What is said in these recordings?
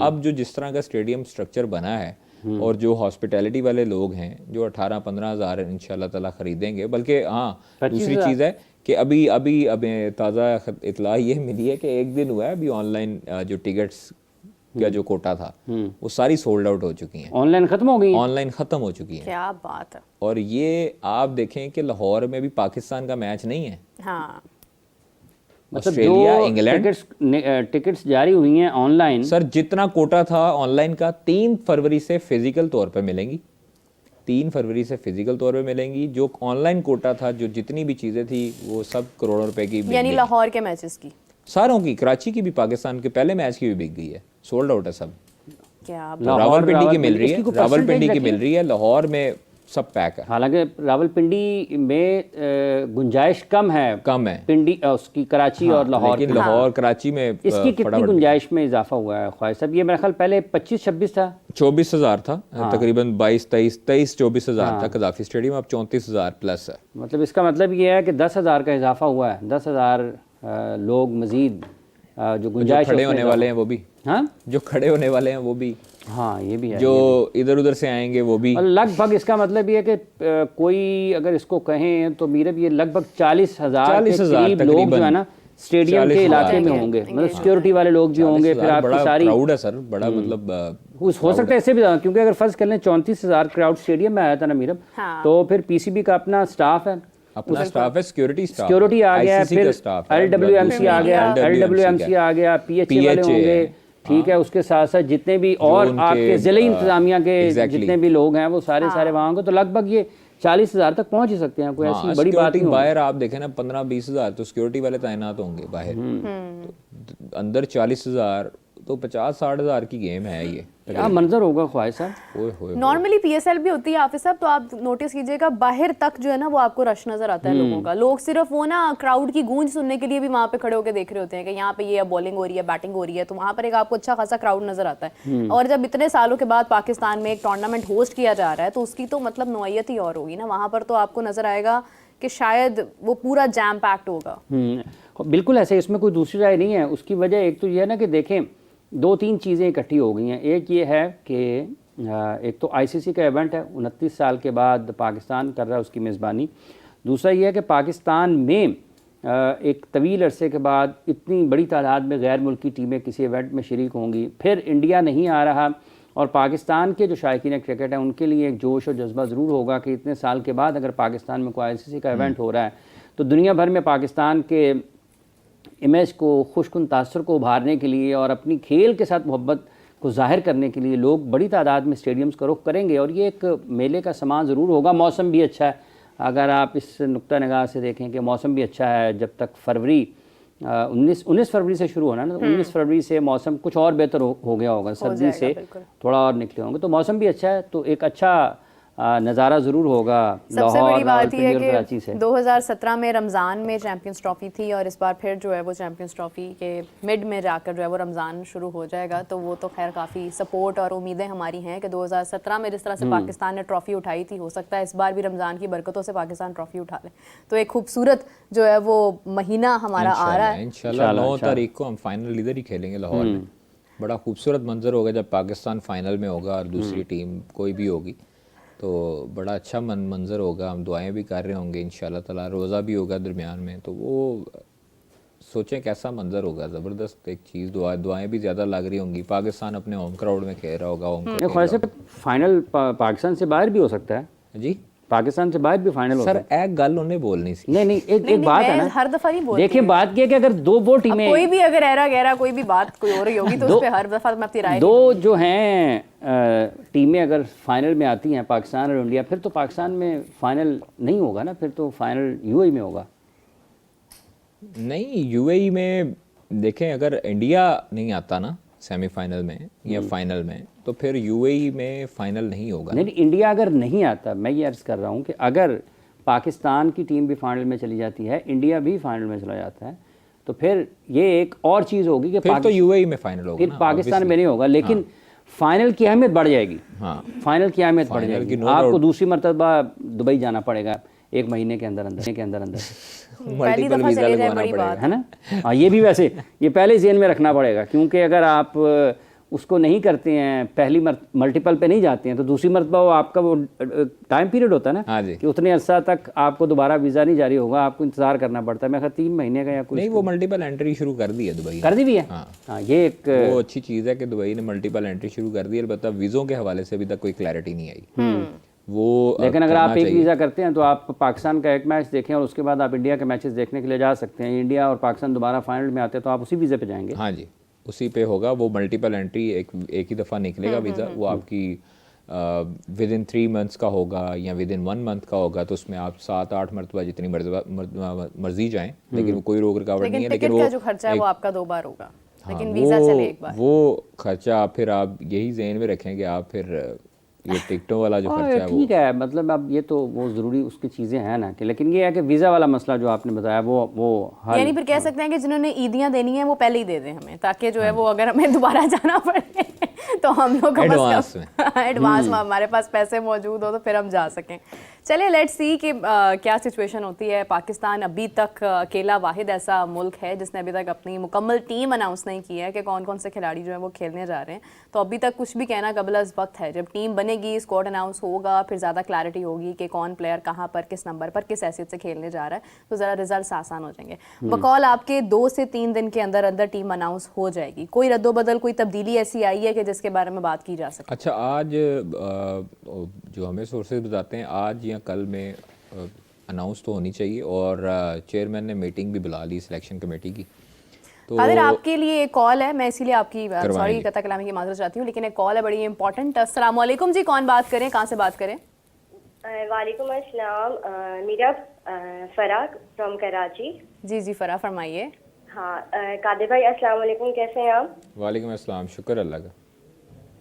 अब जो जिस तरह का स्टेडियम स्ट्रक्चर बना है और जो हॉस्पिटैलिटी वाले लोग हैं जो 18-15 हज़ार इंशाल्लाह ताला खरीदेंगे, बल्कि हाँ दूसरी चीज़ है कि अभी अभी अभी ताज़ा इतला ये मिली है कि एक दिन हुआ है अभी ऑनलाइन जो टिकट्स का जो कोटा था वो सारी सोल्ड आउट हो चुकी हैं, ऑनलाइन खत्म हो गई, ऑनलाइन ख़त्म हो चुकी हैं। क्या बात है। और ये आप देखें कि लाहौर में भी पाकिस्तान का मैच नहीं है, हाँ मतलब ऑस्ट्रेलिया जो इंग्लैंड टिकट्स जारी हुई हैं ऑनलाइन, सर जितना कोटा था ऑनलाइन का 3 फरवरी से फिजिकल तौर पर मिलेंगी, 3 फरवरी से फिजिकल तौर पे मिलेंगी। जो ऑनलाइन कोटा था, जो जितनी भी चीज़ें थी वो सब करोड़ों रुपए की बिक यानी गई। लाहौर के मैचेस की सारों की, कराची की भी, पाकिस्तान के पहले मैच की भी बिक गई है, सोल्ड आउट है सब। क्या रावलपिंडी की मिल रही है, इसकी कोई रावलपिंडी की percentage मिल रही है, लाहौर में सब पैक है। हालांकि रावलपिंडी में गुंजाइश कम है, कम है पिंडी उसकी कराची और लाहौर लेकिन की। लाहौर कराची में इसकी कितनी गुंजाइश में इजाफा हुआ है ख्वाहिश साहब? ये मेरा ख्याल पहले 25-26 था, 24,000 था, तकरीबन 22-23-24,000 था कदाफी स्टेडियम, अब 34,000 प्लस है। मतलब इसका मतलब ये है कि 10,000 का इजाफा हुआ है, 10,000 लोग मजीद जो गुंजाइश खड़े होने वाले हैं वो भी, हाँ जो खड़े होने वाले हैं वो भी, हाँ ये भी है, जो इधर उधर से आएंगे वो भी। और लगभग इसका मतलब ये है कि कोई अगर इसको कहें तो मीरब ये लगभग 40,000 के करीब लोग जो है ना स्टेडियम के इलाके में होंगे, मतलब सिक्योरिटी वाले लोग भी होंगे, फिर आपकी सारी क्राउड है सर, बड़ा मतलब हो सकता है इससे भी ज़्यादा, क्योंकि अगर फर्ज कर लें 34,000 क्राउड स्टेडियम में आया था ना मीरब, तो फिर पीसीबी का अपना स्टाफ है, अपना स्टाफ है, सिक्योरिटी आ गया, फिर LWMC आ गया, PHA वाले होंगे, ठीक है, उसके साथ साथ जितने भी और आपके जिले इंतजामिया के जितने भी लोग हैं वो सारे सारे वहाँ होंगे, तो लगभग ये 40,000 तक पहुंच ही सकते हैं, कोई ऐसी बड़ी बात नहीं। बाहर आप देखें ना 15-20 हज़ार तो सिक्योरिटी वाले तैनात होंगे बाहर, तो अंदर 40,000 तो 50-60 हज़ार की गेम है ये। क्या मंजर होगा ख्वाहिश साहब? नॉर्मली PSL भी होती है हाफिज साहब, तो आप नोटिस कीजिएगा बाहर तक जो है ना वो आपको रश नजर आता है लोगों का। लोग सिर्फ वो ना क्राउड की गूंज सुनने के लिए भी वहाँ पे खड़े होकर देख रहे होते हैं कि यहाँ पे ये बॉलिंग हो रही है, बैटिंग हो रही है, तो वहाँ पर एक आपको अच्छा खासा क्राउड नजर आता है। और जब इतने सालों के बाद पाकिस्तान में एक टूर्नामेंट होस्ट किया जा रहा है तो उसकी तो मतलब नौयत ही और होगी ना, वहाँ पर तो आपको नजर आएगा कि शायद वो पूरा जैम पैक्ड होगा। बिल्कुल ऐसे, इसमें कोई दूसरी राय नहीं है। उसकी वजह एक तो ये है ना कि देखें 2-3 चीज़ें इकट्ठी हो गई हैं। एक ये है कि एक तो ICC का इवेंट है, 29 साल के बाद पाकिस्तान कर रहा है उसकी मेज़बानी। दूसरा ये है कि पाकिस्तान में एक तवील अरसे के बाद इतनी बड़ी तादाद में गैर मुल्की टीमें किसी इवेंट में शरीक होंगी, फिर इंडिया नहीं आ रहा, और पाकिस्तान के जो शायकीन क्रिकेट है उनके लिए एक जोश और जज्बा ज़रूर होगा कि इतने साल के बाद अगर पाकिस्तान में कोई ICC का इवेंट हो रहा है तो दुनिया भर में पाकिस्तान के इमेज को, खुशकुन तासर को उभारने के लिए और अपनी खेल के साथ मोहब्बत को जाहिर करने के लिए लोग बड़ी तादाद में स्टेडियम्स का रुख करेंगे, और ये एक मेले का सामान ज़रूर होगा। मौसम भी अच्छा है, अगर आप इस नुक्ता निगाह से देखें कि मौसम भी अच्छा है। जब तक फरवरी 19 फरवरी से शुरू होना ना, तो 19 फरवरी से मौसम कुछ और बेहतर हो गया होगा, सर्दी से थोड़ा और निकले होंगे, तो मौसम भी अच्छा है, तो एक अच्छा नज़ारा ज़रूर होगा। सबसे बड़ी बात यह है कि 2017 में रमज़ान में चैंपियंस ट्रॉफी थी, और इस बार फिर जो है वो चैंपियंस ट्रॉफी के मिड में जाकर जो है वो रमज़ान शुरू हो जाएगा, तो वो तो खैर काफ़ी सपोर्ट और उम्मीदें हमारी हैं कि 2017 में जिस तरह से पाकिस्तान ने ट्रॉफी उठाई थी, हो सकता है इस बार भी रमज़ान की बरकतों से पाकिस्तान ट्रॉफी उठा ले। तो एक खूबसूरत जो है वो महीना हमारा आ रहा है। इंशाल्लाह 9 तारीख को हम फाइनल इधर ही खेलेंगे लाहौर में। बड़ा खूबसूरत मंजर होगा जब पाकिस्तान फाइनल में होगा और दूसरी टीम कोई भी होगी, तो बड़ा अच्छा मंजर होगा। हम दुआएं भी कर रहे होंगे इंशाल्लाह ताला, रोज़ा भी होगा दरमियान में, तो वो सोचें कैसा मंजर होगा, ज़बरदस्त एक चीज़। दुआएं भी ज़्यादा लग रही होंगी। पाकिस्तान अपने होम क्राउड में खेल रहा होगा। फाइनल पाकिस्तान से बाहर भी हो सकता है जी, पाकिस्तान से बाहर भी फाइनल हो सकता है। सर एक गल उन्हें बोलनी सी। नहीं एक बात है ना, हर दफा नहीं बोलती। देखिए बात ये कि अगर दो टीमें, कोई भी अगर एरा गहरा कोई भी बात कोई हो रही होगी तो उस पे हर दफा मैं अपनी राय दो जो हैं टीमें अगर फाइनल में आती हैं, पाकिस्तान और इंडिया, फिर तो पाकिस्तान में फाइनल नहीं होगा ना, फिर तो फाइनल UAE में होगा। नहीं, UAE में देखें, अगर इंडिया नहीं आता ना सेमीफाइनल में या फाइनल में, तो फिर UAE में फाइनल नहीं होगा। नहीं, इंडिया अगर नहीं आता, मैं ये अर्ज़ कर रहा हूँ कि अगर पाकिस्तान की टीम भी फाइनल में चली जाती है, इंडिया भी फाइनल में चला जाता है, तो फिर ये एक और चीज़ होगी कि फिर तो UAE में फाइनल होगा, फिर पाकिस्तान में नहीं होगा, लेकिन फाइनल की अहमियत बढ़ जाएगी। फाइनल की अहमियत बढ़ जाएगी। आपको दूसरी मरतबा दुबई जाना पड़ेगा 1 महीने के अंदर मल्टीपल वीज़ा लगवाना पड़ेगा, है ना। हाँ, ये भी वैसे ये पहले ज़हन में रखना पड़ेगा, क्योंकि अगर आप उसको नहीं करते हैं, पहली मल्टीपल पे नहीं जाते हैं, तो दूसरी मरतबा वो आपका वो टाइम पीरियड होता है ना, हाँ जी। कि उतने अर्सा तक आपको दोबारा वीज़ा नहीं जारी होगा, आपको इंतजार करना पड़ता है। मैं ख्याल 3 महीने का या कुछ नहीं, वो मल्टीपल एंट्री शुरू कर दी है दुबई ने। कर दी भी है। हाँ। हाँ, ये एक वो अच्छी चीज़ है कि दुबई ने मल्टीपल एंट्री शुरू कर दी है। अलबत्ता वीज़ों के हवाले से अभी तक कोई क्लैरिटी नहीं आई। वो लेकिन अगर करना आप एक चाहिए। वीज़ा करते हैं तो आप पाकिस्तान का एक मैच देखें और उसके बाद आप इंडिया के मैचेस देखने के लिए जा सकते हैं। इंडिया और पाकिस्तान दोबारा फाइनल में आते हैं तो आप उसी वीज़े पे जाएंगे। हाँ जी, उसी पे होगा वो मल्टीपल एंट्री। एक ही दफ़ा निकलेगा वीज़ा, वो आपकी विद इन 3 मंथ्स का होगा या विद इन 1 मंथ का होगा, तो उसमें आप 7-8 मरतबा जितनी मर्जी जाएं, लेकिन वो कोई रोक रुकावट नहीं है। टिकट लेकिन का वो जो खर्चा है वो आपका 2 बार होगा, हाँ, लेकिन वीज़ा चले एक बार। वो खर्चा फिर आप यही ज़हन में रखें कि आप फिर ये टिकटों वाला जो और खर्चा है वो ठीक है, मतलब अब ये तो वो ज़रूरी उसकी चीज़ें हैं ना, कि लेकिन ये है कि वीज़ा वाला मसला जो आपने बताया वो हल। यानी फिर कह सकते हैं कि जिन्होंने ईदियां देनी है वो पहले ही दे दें हमें, ताकि जो है वो अगर हमें दोबारा जाना पड़े तो हम लोग कम एडवांस से कम एडवांस में हमारे पास पैसे मौजूद हो तो फिर हम जा सकें। चलिए लेट्स सी कि क्या सिचुएशन होती है। पाकिस्तान अभी तक अकेला वाहिद ऐसा मुल्क है जिसने अभी तक अपनी मुकम्मल टीम अनाउंस नहीं की है कि कौन कौन से खिलाड़ी जो है वो खेलने जा रहे हैं। तो अभी तक कुछ भी कहना कबल अज़ वक्त है। जब टीम बनेगी, स्क्वाड अनाउंस होगा, फिर ज़्यादा क्लैरिटी होगी कि कौन प्लेयर कहाँ पर, किस नंबर पर, किस हैसियत से खेलने जा रहा है, तो ज़रा रिजल्ट आसान हो जाएंगे। बकौल आपके 2 से 3 दिन के अंदर अंदर टीम अनाउंस हो जाएगी। कोई रद्दोबदल, कोई तब्दीली ऐसी आई है कि जिसके बारे में बात की जा सके? अच्छा, आज जो हमें सोर्सेज बताते हैं आज या कल में अनाउंस तो होनी चाहिए, और चेयरमैन ने मीटिंग भी बुला ली सिलेक्शन कमेटी की। तो कादिर, आपके लिए एक कॉल है, मैं इसीलिए आपकी करवाएं सॉरी जी। कता कलामी की माजरत चाहती हूँ, लेकिन एक कॉल है बड़ी इंपॉर्टेंट। अस्सलाम वालेकुम जी, कौन बात करें, कहाँ से बात करें? वालेकुम अस्सलाम, मीरा फराह फ्रॉम कराची। जी जी फराह, फरमाइए। हाँ कादिर भाई अस्सलाम वालेकुम, कैसे हैं आप? वालेकुम अस्सलाम, शुक्र अल्लाह का।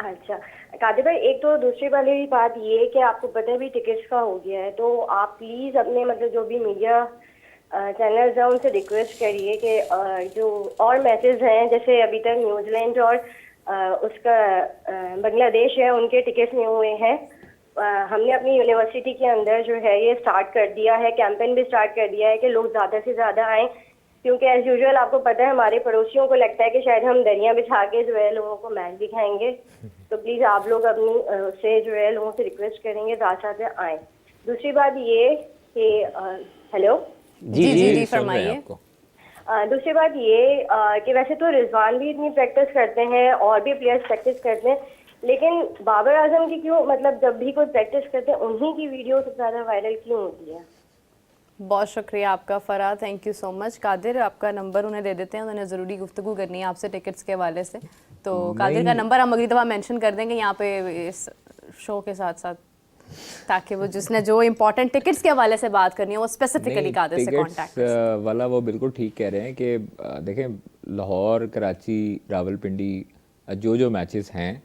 अच्छा कादिर भाई, एक तो दूसरी वाली बात ये कि आपको पता है भी टिकट्स का हो गया है, तो आप प्लीज़ अपने मतलब जो भी मीडिया चैनल्स हैं उनसे रिक्वेस्ट करिए कि जो और मैचेस हैं, जैसे अभी तक न्यूजीलैंड और उसका बांग्लादेश है, उनके टिकट्स नहीं हुए हैं। हमने अपनी यूनिवर्सिटी के अंदर जो है ये स्टार्ट कर दिया है, कैंपेन भी स्टार्ट कर दिया है कि लोग ज़्यादा से ज़्यादा आएँ, क्योंकि एज यूजुअल आपको पता है हमारे पड़ोसियों को लगता है कि शायद हम दरिया बिछा के जो है लोगों को मैच दिखाएंगे। तो प्लीज़ आप लोग अपनी से जो है लोगों से रिक्वेस्ट करेंगे ज़्यादा से ज़्यादा आएँ। दूसरी बात ये कि हेलो जी जी जी सुन रहे हैं फरमाइए। आपको। दूसरी बात ये कि वैसे तो रिजवान भी इतनी प्रैक्टिस करते हैं और भी प्लेयर्स प्रैक्टिस करते हैं, लेकिन बाबर आजम की क्यों, मतलब जब भी कोई प्रैक्टिस करते हैं उन्हीं की वीडियो सबसे ज़्यादा वायरल क्यों होती है? बहुत शुक्रिया आपका Farah, thank you so much. Qadir, आपका नंबर उन्हें दे देते हैं, उन्हें ज़रूरी गुफ्तगू करनी है आपसे टिकट्स के हवाले से। तो कादिर का नंबर हम अगली दफ़ा मेंशन कर देंगे यहाँ पे इस शो के साथ साथ, ताकि वो जिसने जो इम्पोर्टेंट टिकट्स के हवाले से बात करनी है वो स्पेसिफिकली नहीं, कादिर से टिकट्स कॉन्टैक्ट। वाला वो बिल्कुल ठीक कह रहे हैं कि देखें, लाहौर, कराची, रावलपिंडी जो जो मैचेस हैं,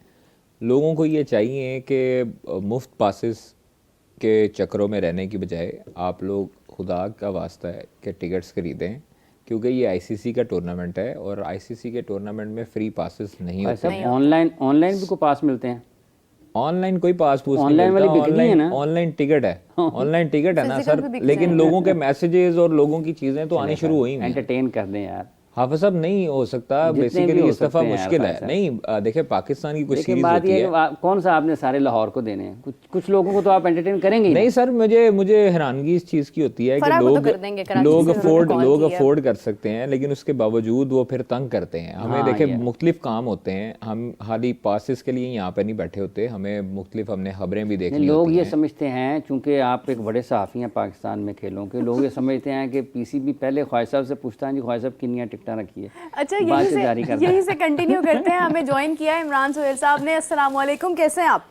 लोगों को ये चाहिए कि मुफ्त पासेस के चक्रों में रहने की बजाय आप लोग खुदा का वास्ता है कि टिकट्स खरीदें, क्योंकि ये आईसीसी का टूर्नामेंट है और आईसीसी के टूर्नामेंट में फ्री पासेस नहीं होते सब हैं। ऑनलाइन भी को पास मिलते हैं। ऑनलाइन कोई पास पूछ नहीं ऑनलाइन मिलता, वाली बिक नहीं है ना? ऑनलाइन टिकट है, ऑनलाइन टिकट है ना Physical सर, भी बिक लेकिन जाएंगे। लोगों के मैसेजेस और लोगों की चीज़ें तो आनी शुरू हुई हुई हैं। एंटरटेन कर दें यार। हाफिज साहब, नहीं हो सकता, जितने भी बेसिकली हो इस दफ़ा सकते हैं यार, मुश्किल है। खासा। नहीं देखिए, पाकिस्तान की कुछ देखिए सीरीज बात होती ये है है। कि कौन सा आपने सारे लाहौर को देने हैं, कुछ लोगों को तो आप एंटरटेन करेंगे ही नहीं सर, मुझे हैरानगी इस चीज़ की होती है कि फराह को तो कर देंगे, कराची लोग से उन्होंने call लोग किया। अफोर्ड कर सकते हैं, लेकिन उसके बावजूद वो फिर तंग करते हैं हमें। हाँ, देखिए, ये। मुख्तलिफ काम होते हैं, हम खाली पासिस के लिए यहाँ पे नहीं बैठे होते, हमें मुख्तलिफ हमने खबरें भी देखनी लोग होती ये हैं। समझते हैं, चूंकि आप एक बड़े सहाफ़ी हैं पाकिस्तान में खेलों के, लोग ये समझते हैं कि पीसीबी पहले ख्वाहिश साहब से पूछता है जी ख्वाहिश साहब कितनी टिकटें रखी है, अच्छा, बाद से जारी करता है। यहीं से कंटिन्यू करते हैं। हमें ज्वाइन किया है इमरान सुहेल साहब ने। अस्सलाम वालेकुम, कैसे हैं आप?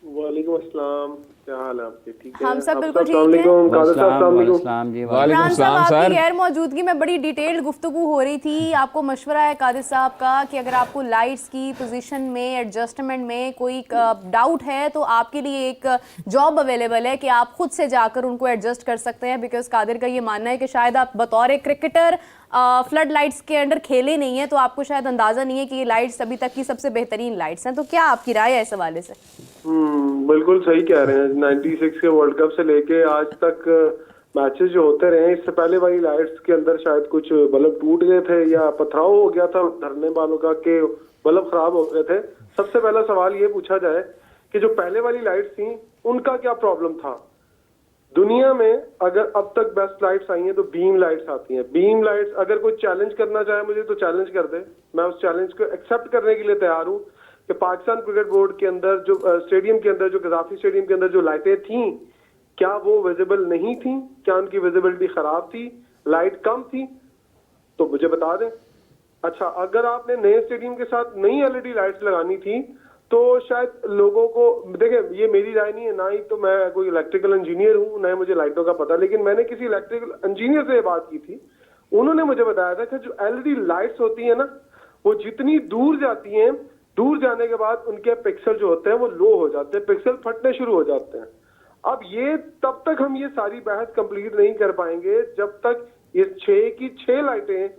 वालेकुम अस्सलाम, क्या हाल है आपके? ठीक है, हम सब आप बिल्कुल ठीक अस्सलाम हैं। वालेकुम, कादर साहब अस्सलाम वालेकुम। वालेकुम जी। वालेकुम इमरान साहब, सलाम आपकी सर। गैर मौजूदगी में बड़ी डिटेल्ड गुफ्तगू हो रही थी। आपको मशवरा है कादिर साहब का कि अगर आपको लाइट्स की पोजीशन में, एडजस्टमेंट में कोई डाउट है तो आपके लिए एक जॉब अवेलेबल है कि आप खुद से जाकर उनको एडजस्ट कर सकते हैं। बिकॉज कादिर का ये मानना है कि शायद आप बतौर क्रिकेटर फ्लड लाइट्स के अंडर खेले नहीं है, तो आपको शायद अंदाज़ा नहीं है कि ये लाइट्स अभी तक की सबसे बेहतरीन लाइट्स हैं। तो क्या आपकी राय है इस हवाले से? बिल्कुल सही कह रहे हैं। 96 के वर्ल्ड कप से लेके आज तक मैचेस जो होते रहे, इससे पहले वाली लाइट्स के अंदर शायद कुछ बल्ब टूट गए थे या पथराव हो गया था धरने वालों का कि बल्ब खराब हो गए थे। सबसे पहला सवाल ये पूछा जाए कि जो पहले वाली लाइट्स थी उनका क्या प्रॉब्लम था। दुनिया में अगर अब तक बेस्ट लाइट्स आई हैं तो बीम लाइट्स आती हैं। बीम लाइट्स अगर कोई चैलेंज करना चाहे मुझे तो चैलेंज कर दे, मैं उस चैलेंज को एक्सेप्ट करने के लिए तैयार हूं कि पाकिस्तान क्रिकेट बोर्ड के अंदर जो स्टेडियम के अंदर, जो गद्दाफी स्टेडियम के अंदर जो लाइटें थी, क्या वो विजिबल नहीं थी? क्या उनकी विजिबिलिटी खराब थी, लाइट कम थी? तो मुझे बता दें। अच्छा, अगर आपने नए स्टेडियम के साथ नई एलईडी लाइट्स लगानी थी तो शायद लोगों को, देखें ये मेरी राय नहीं है, ना ही तो मैं कोई इलेक्ट्रिकल इंजीनियर हूं, ना ही मुझे लाइटों का पता, लेकिन मैंने किसी इलेक्ट्रिकल इंजीनियर से बात की थी। उन्होंने मुझे बताया था कि जो एलईडी लाइट्स होती है ना, वो जितनी दूर जाती हैं, दूर जाने के बाद उनके पिक्सल जो होते हैं वो लो हो जाते हैं, पिक्सल फटने शुरू हो जाते हैं। अब ये तब तक हम ये सारी बहस कंप्लीट नहीं कर पाएंगे जब तक ये 6 की 6 लाइटें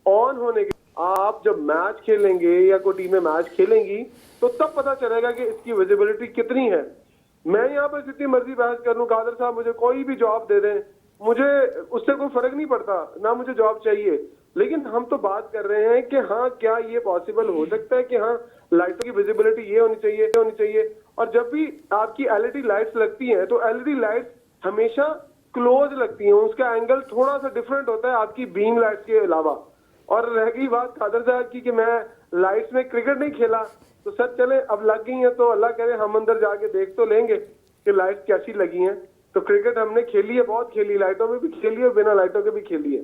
ऑन होने के, आप जब मैच खेलेंगे या कोई टीमें मैच खेलेंगी तो तब पता चलेगा कि इसकी विजिबिलिटी कितनी है। मैं यहाँ पर जितनी मर्जी बहस कर लूं, कादर साहब मुझे कोई भी जॉब दे दें, मुझे उससे कोई फर्क नहीं पड़ता, ना मुझे जॉब चाहिए। लेकिन हम तो बात कर रहे हैं कि हाँ, क्या ये पॉसिबल हो सकता है कि हाँ लाइटों की विजिबिलिटी ये होनी चाहिए। और जब भी आपकी एलईडी लाइट्स लगती हैं तो एलईडी लाइट्स हमेशा क्लोज लगती हैं, उसका एंगल थोड़ा सा डिफरेंट होता है आपकी बीम लाइट्स के अलावा। और रह गई बात कादर साहब की कि मैं लाइट्स में क्रिकेट नहीं खेला, तो सर चले अब लग गई हैं तो अल्लाह करे हम अंदर जाके देख तो लेंगे कि लाइट्स कैसी लगी हैं। तो क्रिकेट हमने खेली है, बहुत खेली, लाइटों में भी खेली है, बिना लाइटों के भी खेली है।